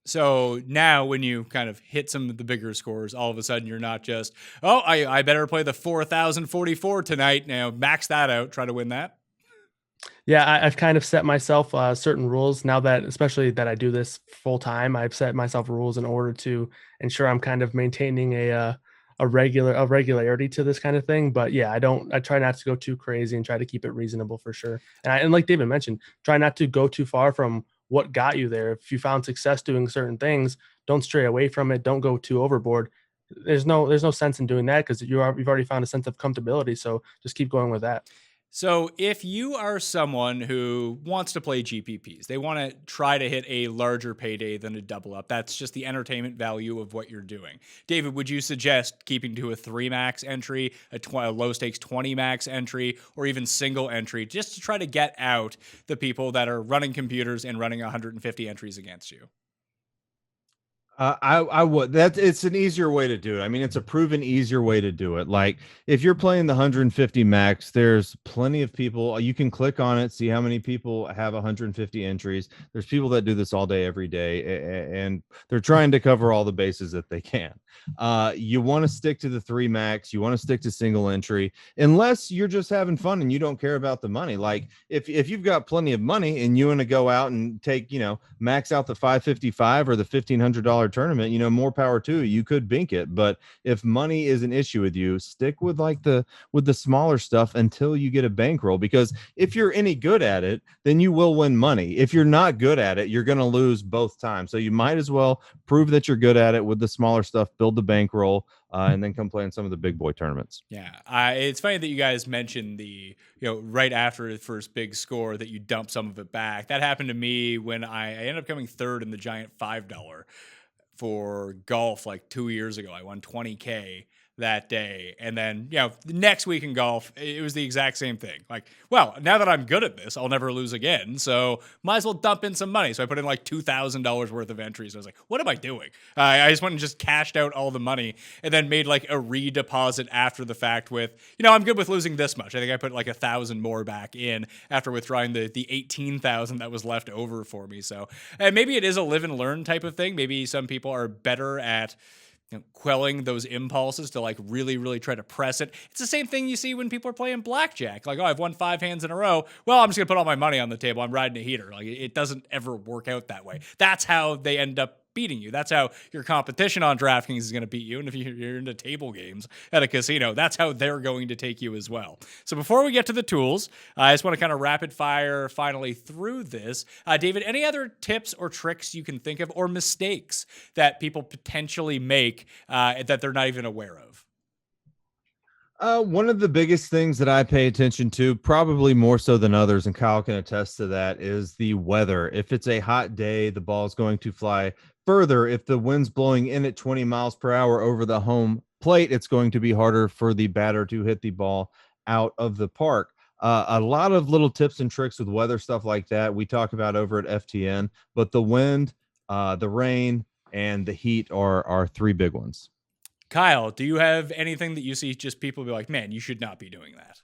So now when you kind of hit some of the bigger scores, all of a sudden you're not just, oh, I better play the 4,044 tonight. Now max that out, try to win that. Yeah, I've kind of set myself certain rules now, that, especially that I do this full time. I've set myself rules in order to ensure I'm kind of maintaining a regularity to this kind of thing. But yeah, I try not to go too crazy and try to keep it reasonable for sure. And like David mentioned, try not to go too far from what got you there. If you found success doing certain things, don't stray away from it. Don't go too overboard. There's no sense in doing that, because you've already found a sense of comfortability. So just keep going with that. So if you are someone who wants to play GPPs, they want to try to hit a larger payday than a double up. That's just the entertainment value of what you're doing. David, would you suggest keeping to a 3 max entry, a low stakes 20 max entry, or even single entry, just to try to get out the people that are running computers and running 150 entries against you? I would. It's an easier way to do it. I mean, it's a proven easier way to do it. Like, if you're playing the 150 max, there's plenty of people. You can click on it, see how many people have 150 entries. There's people that do this all day, every day, and they're trying to cover all the bases that they can. You want to stick to the 3 max. You want to stick to single entry, unless you're just having fun and you don't care about the money. Like, if you've got plenty of money and you want to go out and take, max out the 555 or the $1,500 tournament, more power to you. You could bink it. But if money is an issue with you, stick with the smaller stuff until you get a bankroll, because if you're any good at it, then you will win money. If you're not good at it, you're going to lose both times. So you might as well prove that you're good at it with the smaller stuff, build the bankroll, and then come play in some of the big boy tournaments. Yeah. It's funny that you guys mentioned the, right after the first big score that you dump some of it back. That happened to me when I ended up coming third in the giant $5 for golf like 2 years ago. I won $20K that day. And then, the next week in golf, it was the exact same thing. Like, well, now that I'm good at this, I'll never lose again. So might as well dump in some money. So I put in like $2,000 worth of entries. I was like, what am I doing? I just went and just cashed out all the money and then made like a redeposit after the fact with, I'm good with losing this much. I think I put like 1,000 more back in after withdrawing the 18,000 that was left over for me. So maybe it is a live and learn type of thing. Maybe some people are better at quelling those impulses to like really, really try to press it. It's the same thing you see when people are playing blackjack. Like, oh, I've won 5 hands in a row. Well, I'm just gonna put all my money on the table. I'm riding a heater. Like, it doesn't ever work out that way. That's how they end up beating you. That's how your competition on DraftKings is going to beat you. And if you're into table games at a casino, that's how they're going to take you as well. So before we get to the tools, I just want to kind of rapid fire finally through this. David, any other tips or tricks you can think of, or mistakes that people potentially make that they're not even aware of? One of the biggest things that I pay attention to, probably more so than others, and Kyle can attest to that, is the weather. If it's a hot day, the ball is going to fly further. If the wind's blowing in at 20 miles per hour over the home plate, it's going to be harder for the batter to hit the ball out of the park. A lot of little tips and tricks with weather stuff like that we talk about over at FTN, but the wind, the rain, and the heat are 3 big ones. Kyle, do you have anything that you see just people be like, man, you should not be doing that?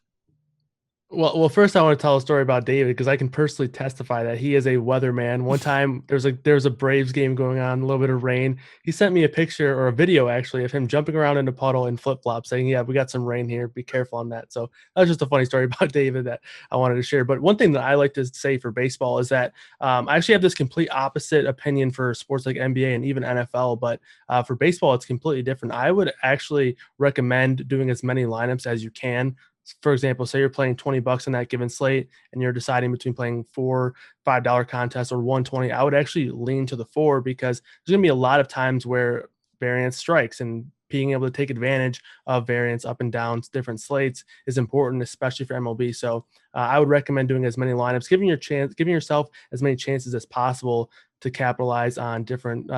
Well, first I want to tell a story about David because I can personally testify that he is a weatherman. One time there's a Braves game going on, a little bit of rain. He sent me a picture or a video actually of him jumping around in a puddle in flip flops, saying, "Yeah, we got some rain here. Be careful on that." So that was just a funny story about David that I wanted to share. But one thing that I like to say for baseball is that I actually have this complete opposite opinion for sports like NBA and even NFL. But for baseball, it's completely different. I would actually recommend doing as many lineups as you can. For example, say you're playing $20 in that given slate and you're deciding between playing four $5 contests or 120, I would actually lean to the four because there's going to be a lot of times where variance strikes, and being able to take advantage of variance up and down different slates is important, especially for MLB. So I would recommend doing as many lineups, giving yourself as many chances as possible to capitalize on different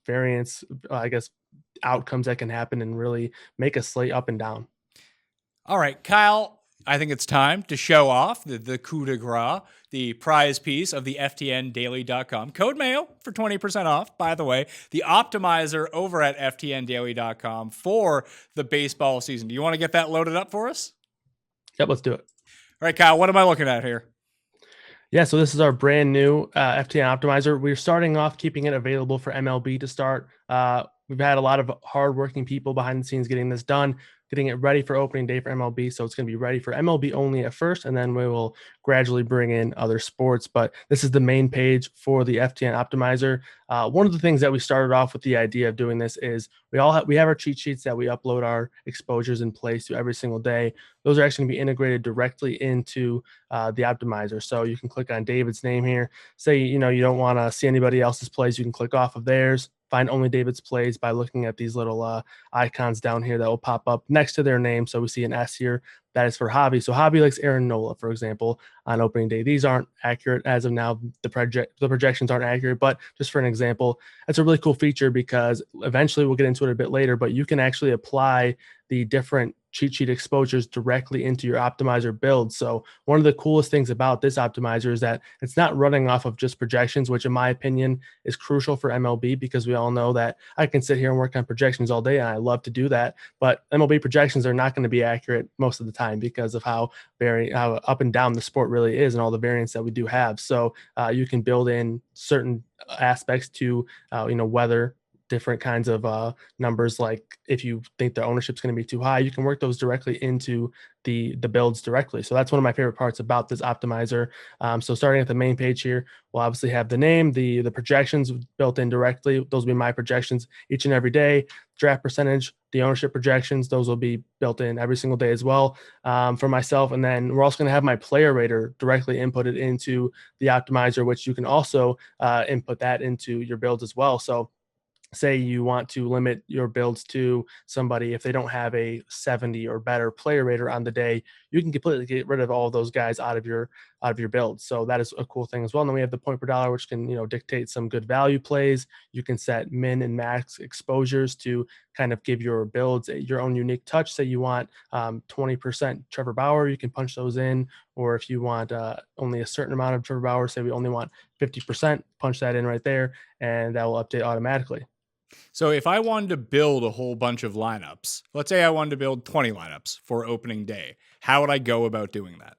variance, I guess, outcomes that can happen and really make a slate up and down. All right, Kyle, I think it's time to show off the coup de grace, the prize piece of the FTNDaily.com. Code Mayo for 20% off, by the way. The optimizer over at FTNDaily.com for the baseball season. Do you want to get that loaded up for us? Yep, let's do it. All right, Kyle, what am I looking at here? Yeah, so this is our brand new FTN optimizer. We're starting off keeping it available for MLB to start. We've had a lot of hardworking people behind the scenes getting this done, getting it ready for opening day for MLB. So it's going to be ready for MLB only at first, and then we will gradually bring in other sports. But this is the main page for the FTN optimizer. One of the things that we started off with the idea of doing this is we have our cheat sheets that we upload our exposures in place to every single day. Those are actually going to be integrated directly into the optimizer. So you can click on David's name here. Say, you don't want to see anybody else's plays. You can click off of theirs. Find only David's plays by looking at these little icons down here that will pop up next to their name. So we see an S here. That is for Hobby. So Hobby likes Aaron Nola, for example, on opening day. These aren't accurate as of now. The projections aren't accurate, but just for an example, that's a really cool feature because eventually we'll get into it a bit later, but you can actually apply the different cheat sheet exposures directly into your optimizer build. So one of the coolest things about this optimizer is that it's not running off of just projections, which in my opinion is crucial for MLB because we all know that I can sit here and work on projections all day and I love to do that. But MLB projections are not going to be accurate most of the time because of how up and down the sport really is and all the variance that we do have. So you can build in certain aspects to, weather, different kinds of numbers. Like if you think the ownership is going to be too high, you can work those directly into the builds directly. So that's one of my favorite parts about this optimizer. So starting at the main page here, we'll obviously have the name, the projections built in directly. Those will be my projections each and every day. Draft percentage, the ownership projections, those will be built in every single day as well for myself. And then we're also going to have my player rater directly inputted into the optimizer, which you can also input that into your builds as well. So say you want to limit your builds to somebody, if they don't have a 70 or better player rater on the day, you can completely get rid of all of those guys out of your build. So that is a cool thing as well. And then we have the point per dollar, which can, dictate some good value plays. You can set min and max exposures to kind of give your builds your own unique touch. Say you want 20% Trevor Bauer, you can punch those in. Or if you want only a certain amount of Trevor Bauer, say we only want 50%, punch that in right there, and that will update automatically. So if I wanted to build a whole bunch of lineups, let's say I wanted to build 20 lineups for opening day, how would I go about doing that?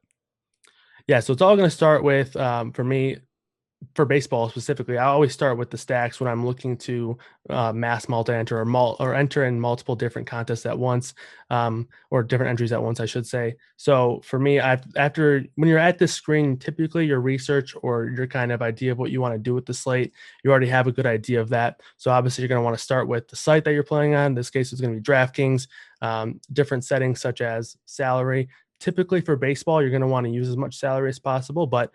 Yeah, so it's all going to start with, for me, for baseball specifically, I always start with the stacks when I'm looking to mass multi-enter or enter in multiple different contests at once, or different entries at once, I should say. So for me, when you're at this screen, typically your research or your kind of idea of what you want to do with the slate, you already have a good idea of that. So obviously you're going to want to start with the site that you're playing on. In this case, it's going to be DraftKings, different settings such as salary. Typically for baseball, you're going to want to use as much salary as possible, but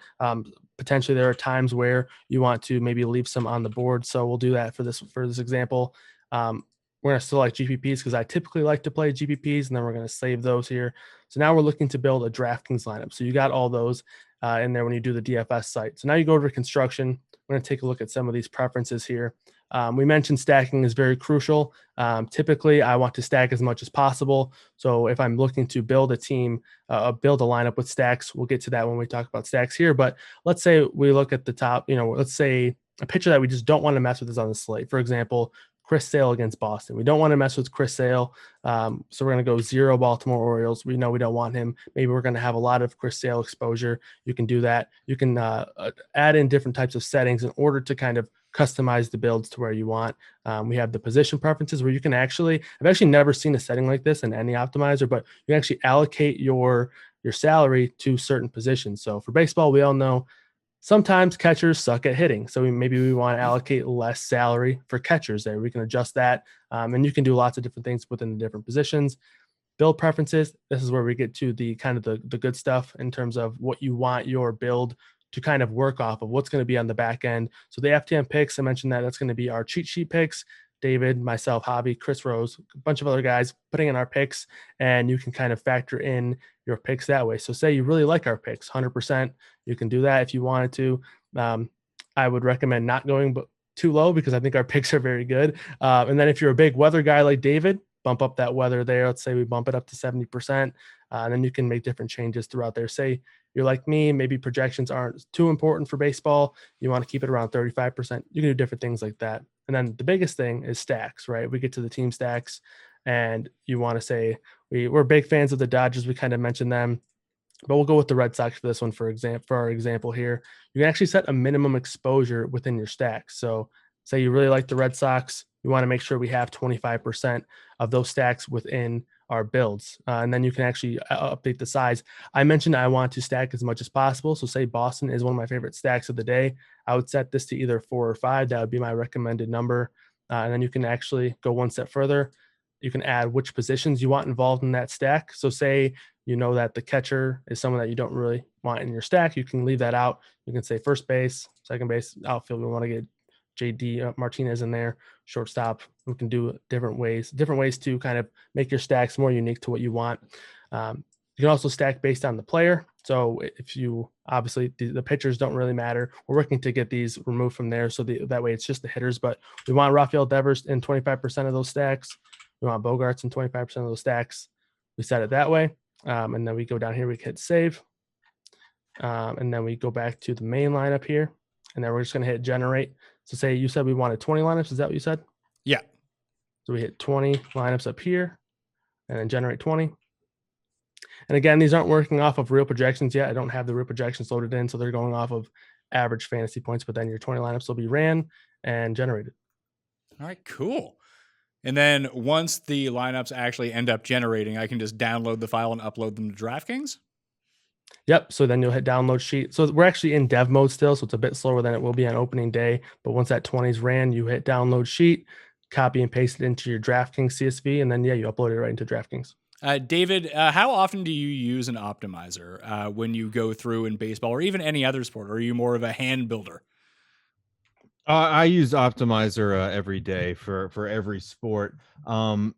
potentially there are times where you want to maybe leave some on the board. So we'll do that for this example. We're going to select GPPs because I typically like to play GPPs, and then we're going to save those here. So now we're looking to build a DraftKings lineup. So you got all those in there when you do the DFS site. So now you go to construction. We're going to take a look at some of these preferences here. We mentioned stacking is very crucial. Typically, I want to stack as much as possible. So if I'm looking to build a team, build a lineup with stacks, we'll get to that when we talk about stacks here. But let's say we look at the top, let's say a pitcher that we just don't want to mess with is on the slate. For example, Chris Sale against Boston. We don't want to mess with Chris Sale. So we're going to go 0 Baltimore Orioles. We know we don't want him. Maybe we're going to have a lot of Chris Sale exposure. You can do that. You can add in different types of settings in order to kind of customize the builds to where you want. We have the position preferences where you can I've actually never seen a setting like this in any optimizer, but you can actually allocate your salary to certain positions. So for baseball, we all know sometimes catchers suck at hitting. So maybe we want to allocate less salary for catchers there. We can adjust that. And you can do lots of different things within the different positions. Build preferences. This is where we get to the kind of the good stuff in terms of what you want your build to kind of work off of, what's going to be on the back end. So the FTN picks, I mentioned that's going to be our cheat sheet picks. David, myself, Javi, Chris Rose, a bunch of other guys putting in our picks, and you can kind of factor in your picks that way. So say you really like our picks, 100%, you can do that if you wanted to. I would recommend not going too low because I think our picks are very good. And then if you're a big weather guy like David, bump up that weather there. Let's say we bump it up to 70%. And then you can make different changes throughout there. Say you're like me, maybe projections aren't too important for baseball. You want to keep it around 35%. You can do different things like that. And then the biggest thing is stacks, right? We get to the team stacks, and you want to say we're big fans of the Dodgers. We kind of mentioned them, but we'll go with the Red Sox for this one. For our example here, you can actually set a minimum exposure within your stacks. So say you really like the Red Sox, you want to make sure we have 25% of those stacks within our builds. And then you can actually update the size. I mentioned I want to stack as much as possible. So say Boston is one of my favorite stacks of the day. I would set this to either 4 or 5. That would be my recommended number. And then you can actually go one step further. You can add which positions you want involved in that stack. So say you know that the catcher is someone that you don't really want in your stack. You can leave that out. You can say first base, second base, outfield. We want to get JD Martinez in there, shortstop. We can do different ways to kind of make your stacks more unique to what you want. You can also stack based on the player. So if you obviously the pitchers don't really matter. We're working to get these removed from there. So that way it's just the hitters, but we want Rafael Devers in 25% of those stacks. We want Bogarts in 25% of those stacks. We set it that way. And then we go down here, we hit save. And then we go back to the main lineup here. And then we're just going to hit generate. So say you said we wanted 20 lineups. Is that what you said? Yeah. So we hit 20 lineups up here and then generate 20. And again, these aren't working off of real projections yet. I don't have the real projections loaded in. So they're going off of average fantasy points, but then your 20 lineups will be ran and generated. All right, cool. And then once the lineups actually end up generating, I can just download the file and upload them to DraftKings? Yep. So then you'll hit download sheet. So we're actually in dev mode still. So it's a bit slower than it will be on opening day. But once that 20 is ran, you hit download sheet, copy and paste it into your DraftKings CSV. And then, you upload it right into DraftKings. David, how often do you use an optimizer when you go through in baseball or even any other sport? Or are you more of a hand builder? I use optimizer every day for every sport,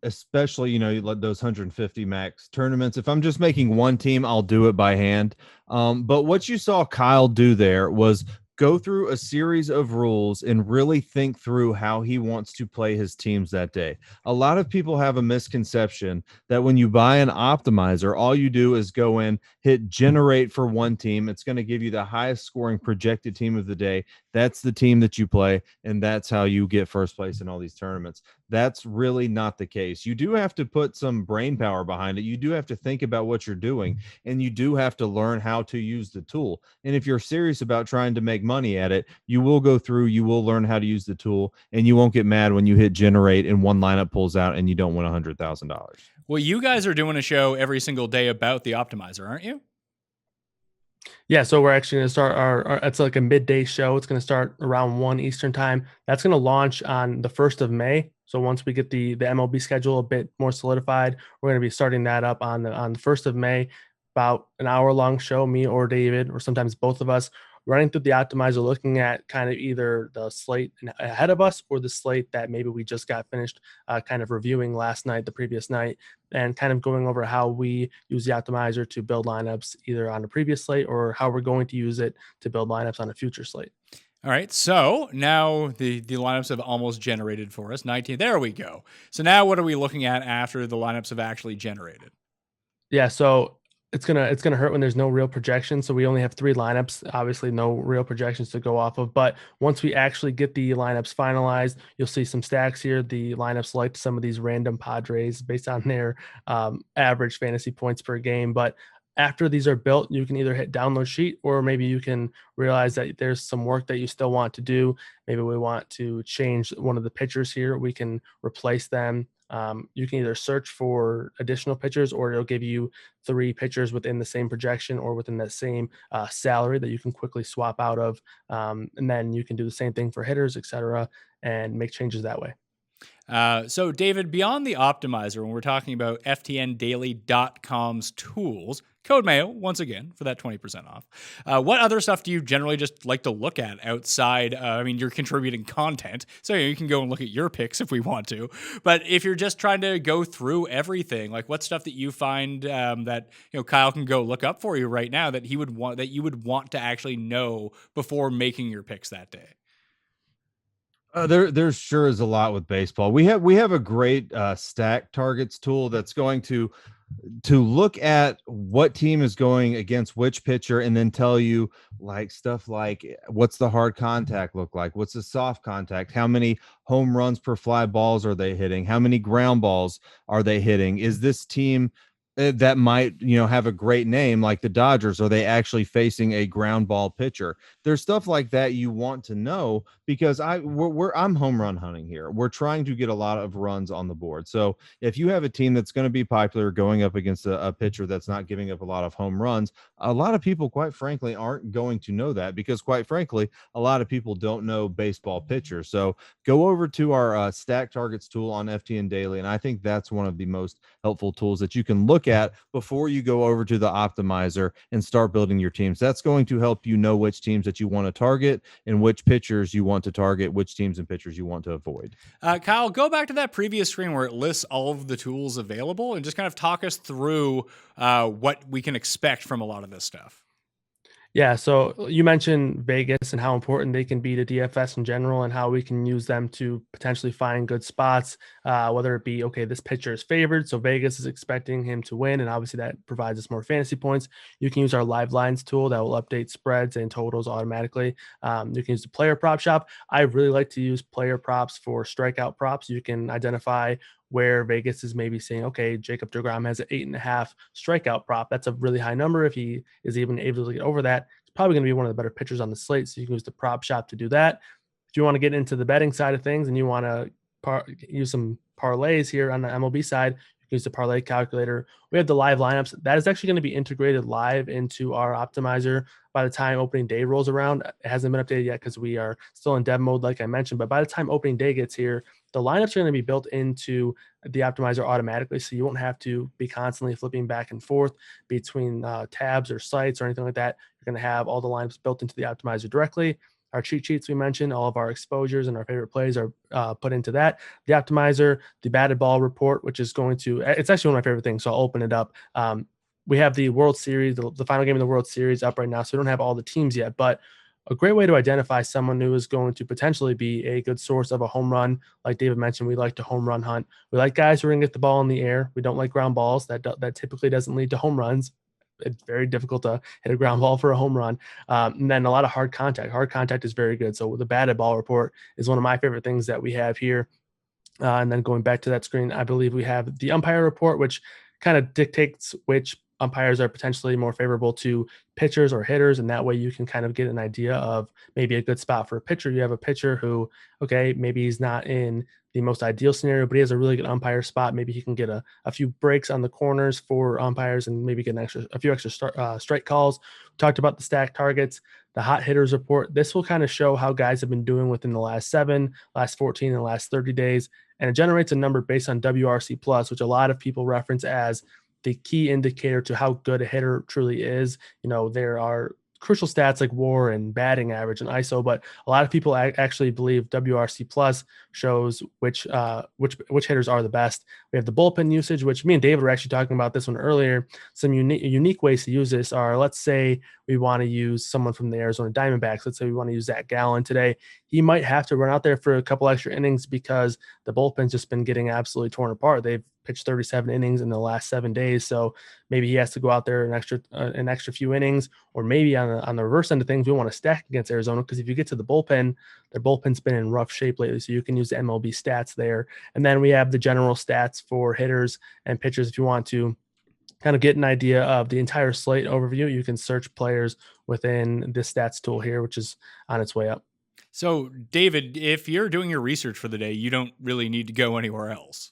especially, those 150 max tournaments. If I'm just making one team, I'll do it by hand. But what you saw Kyle do there was go through a series of rules and really think through how he wants to play his teams that day. A lot of people have a misconception that when you buy an optimizer, all you do is go in, hit generate for one team. It's going to give you the highest scoring projected team of the day. That's the team that you play, and that's how you get first place in all these tournaments. That's really not the case. You do have to put some brain power behind it. You do have to think about what you're doing, and you do have to learn how to use the tool. And if you're serious about trying to make money at it, you will go through, you will learn how to use the tool, and you won't get mad when you hit generate and one lineup pulls out and you don't win $100,000. Well, you guys are doing a show every single day about the optimizer, aren't you? Yeah, so we're actually going to start our it's like a midday show. It's going to start around 1 Eastern time. That's going to launch on the 1st of May. So once we get the MLB schedule a bit more solidified, we're going to be starting that up on the 1st of May, about an hour-long show, me or David, or sometimes both of us, running through the optimizer, looking at kind of either the slate ahead of us or the slate that maybe we just got finished kind of reviewing last night, the previous night, and kind of going over how we use the optimizer to build lineups either on a previous slate or how we're going to use it to build lineups on a future slate. All right, so now the lineups have almost generated for us. 19, there we go. So now what are we looking at after the lineups have actually generated? Yeah, so it's gonna hurt when there's no real projection. So we only have 3 lineups, obviously no real projections to go off of. But once we actually get the lineups finalized, you'll see some stacks here. The lineups like some of these random Padres based on their average fantasy points per game. But after these are built, you can either hit download sheet, or maybe you can realize that there's some work that you still want to do. Maybe we want to change one of the pitchers here. We can replace them. You can either search for additional pitchers, or it'll give you 3 pitchers within the same projection or within that same salary that you can quickly swap out of. And then you can do the same thing for hitters, etc., and make changes that way. So, David, beyond the optimizer, when we're talking about FTNDaily.com's tools, code Mayo, once again, for that 20% off. What other stuff do you generally just like to look at outside? I mean, you're contributing content, so you can go and look at your picks if we want to. But if you're just trying to go through everything, like what stuff that you find that Kyle can go look up for you right now that you would want to actually know before making your picks that day? There sure is a lot with baseball. We have a great stack targets tool that's going to look at what team is going against which pitcher, and then tell you like stuff like what's the hard contact look like, what's the soft contact, how many home runs per fly balls are they hitting, how many ground balls are they hitting, is this team that might have a great name like the Dodgers, are they actually facing a ground ball pitcher? There's stuff like that you want to know, because I'm home run hunting here. We're trying to get a lot of runs on the board. So if you have a team that's going to be popular going up against a pitcher that's not giving up a lot of home runs, a lot of people, quite frankly, aren't going to know that, because quite frankly, a lot of people don't know baseball pitchers. So go over to our stack targets tool on FTN Daily, and I think that's one of the most helpful tools that you can look at before you go over to the optimizer and start building your teams. That's going to help you know which teams that you want to target and which pitchers you want to target, which teams and pitchers you want to avoid. Kyle, go back to that previous screen where it lists all of the tools available and just kind of talk us through what we can expect from a lot of this stuff. Yeah, so you mentioned Vegas and how important they can be to DFS in general, and how we can use them to potentially find good spots, whether it be, okay, this pitcher is favored, so Vegas is expecting him to win, and obviously that provides us more fantasy points. You can use our live lines tool that will update spreads and totals automatically. You can use the player prop shop. I really like to use player props for strikeout props. You can identify where Vegas is maybe saying, okay, Jacob deGrom has an 8.5 strikeout prop. That's a really high number. If he is even able to get over that, it's probably going to be one of the better pitchers on the slate. So you can use the prop shop to do that. If you want to get into the betting side of things and you want to use some parlays here on the MLB side, you can use the parlay calculator. We have the live lineups. That is actually going to be integrated live into our optimizer by the time opening day rolls around. It hasn't been updated yet because we are still in dev mode, like I mentioned. But by the time opening day gets here, the lineups are going to be built into the optimizer automatically, so you won't have to be constantly flipping back and forth between tabs or sites or anything like that. You're going to have all the lineups built into the optimizer directly. Our cheat sheets we mentioned, all of our exposures and our favorite plays are put into that. The optimizer, the batted ball report, which is going to, it's actually one of my favorite things, so I'll open it up. We have the World Series, the final game of the World Series up right now, so we don't have all the teams yet, but a great way to identify someone who is going to potentially be a good source of a home run. Like David mentioned, we like to home run hunt. We like guys who are going to get the ball in the air. We don't like ground balls. That typically doesn't lead to home runs. It's very difficult to hit a ground ball for a home run. And then a lot of hard contact. Hard contact is very good. So the batted ball report is one of my favorite things that we have here. And then going back to that screen, I believe we have the umpire report, which kind of dictates which umpires are potentially more favorable to pitchers or hitters, and that way you can kind of get an idea of maybe a good spot for a pitcher. You have a pitcher who, okay, maybe he's not in the most ideal scenario, but he has a really good umpire spot. Maybe he can get a few breaks on the corners for umpires and maybe get a few extra strike calls. We talked about the stack targets, the hot hitters report. This will kind of show how guys have been doing within the last 7, last 14, and the last 30 days. And it generates a number based on WRC plus, which a lot of people reference as the key indicator to how good a hitter truly is. There are crucial stats like WAR and batting average and ISO, but a lot of people actually believe WRC plus shows which hitters are the best. We have the bullpen usage, which me and David were actually talking about this one earlier. Some unique ways to use this are, let's say we want to use someone from the Arizona Diamondbacks. Let's say we want to use Zach Gallen today. He might have to run out there for a couple extra innings because the bullpen's just been getting absolutely torn apart. They've pitched 37 innings in the last 7 days. So maybe he has to go out there an extra few innings, or maybe on the reverse end of things, we want to stack against Arizona, because if you get to the bullpen, their bullpen's been in rough shape lately. So you can use the MLB stats there. And then we have the general stats for hitters and pitchers. If you want to kind of get an idea of the entire slate overview, you can search players within this stats tool here, which is on its way up. So David, if you're doing your research for the day, you don't really need to go anywhere else.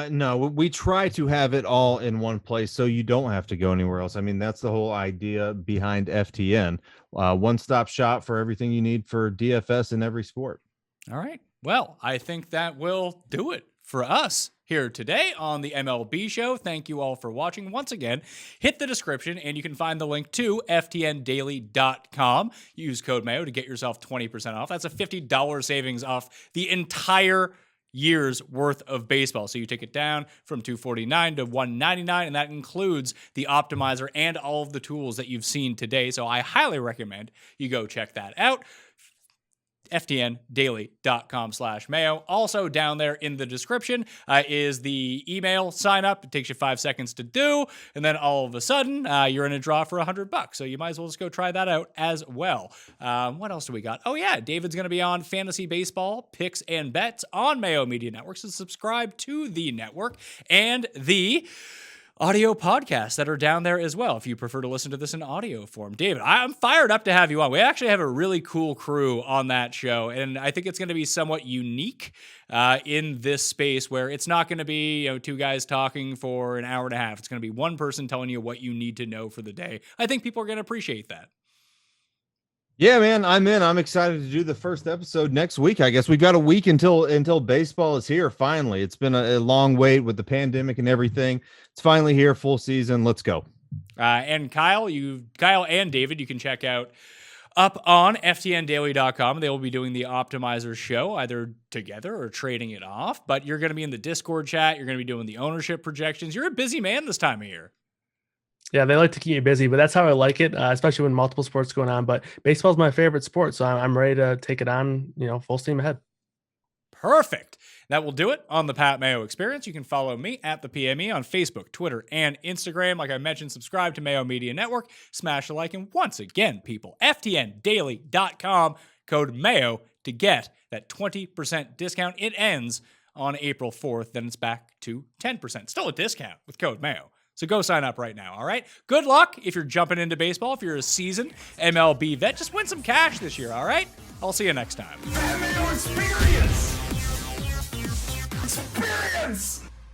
No, we try to have it all in one place so you don't have to go anywhere else. I mean, that's the whole idea behind FTN. One-stop shop for everything you need for DFS in every sport. All right. Well, I think that will do it for us here today on the MLB show. Thank you all for watching. Once again, hit the description and you can find the link to ftndaily.com. Use code Mayo to get yourself 20% off. That's a $50 savings off the entire year's worth of baseball. So you take it down from $249 to $199, and that includes the optimizer and all of the tools that you've seen today. So I highly recommend you go check that out. ftndaily.com/Mayo. Also down there in the description is the email sign up. It takes you 5 seconds to do, and then all of a sudden you're in a draw for $100. So you might as well just go try that out as well. What else do we got? Oh yeah, David's going to be on fantasy baseball picks and bets on Mayo Media Network. So subscribe to the network and the audio podcasts that are down there as well, if you prefer to listen to this in audio form. David, I'm fired up to have you on. We actually have a really cool crew on that show, and I think it's going to be somewhat unique in this space, where it's not going to be two guys talking for an hour and a half. It's going to be one person telling you what you need to know for the day. I think people are going to appreciate that. Yeah, man, I'm in. I'm excited to do the first episode next week. I guess we've got a week until baseball is here. Finally, it's been a long wait with the pandemic and everything. It's finally here, full season. Let's go. And Kyle and David, you can check out up on ftndaily.com. They will be doing the Optimizer show either together or trading it off. But you're going to be in the Discord chat. You're going to be doing the ownership projections. You're a busy man this time of year. Yeah, they like to keep you busy, but that's how I like it, especially when multiple sports going on. But baseball is my favorite sport, so I'm ready to take it on, full steam ahead. Perfect. That will do it on the Pat Mayo Experience. You can follow me at the PME on Facebook, Twitter, and Instagram. Like I mentioned, subscribe to Mayo Media Network, smash a like, and once again, people, ftndaily.com, code Mayo to get that 20% discount. It ends on April 4th, then it's back to 10%. Still a discount with code Mayo. So go sign up right now, all right? Good luck if you're jumping into baseball. If you're a seasoned MLB vet, just win some cash this year, all right? I'll see you next time. Mayo Experience! Experience!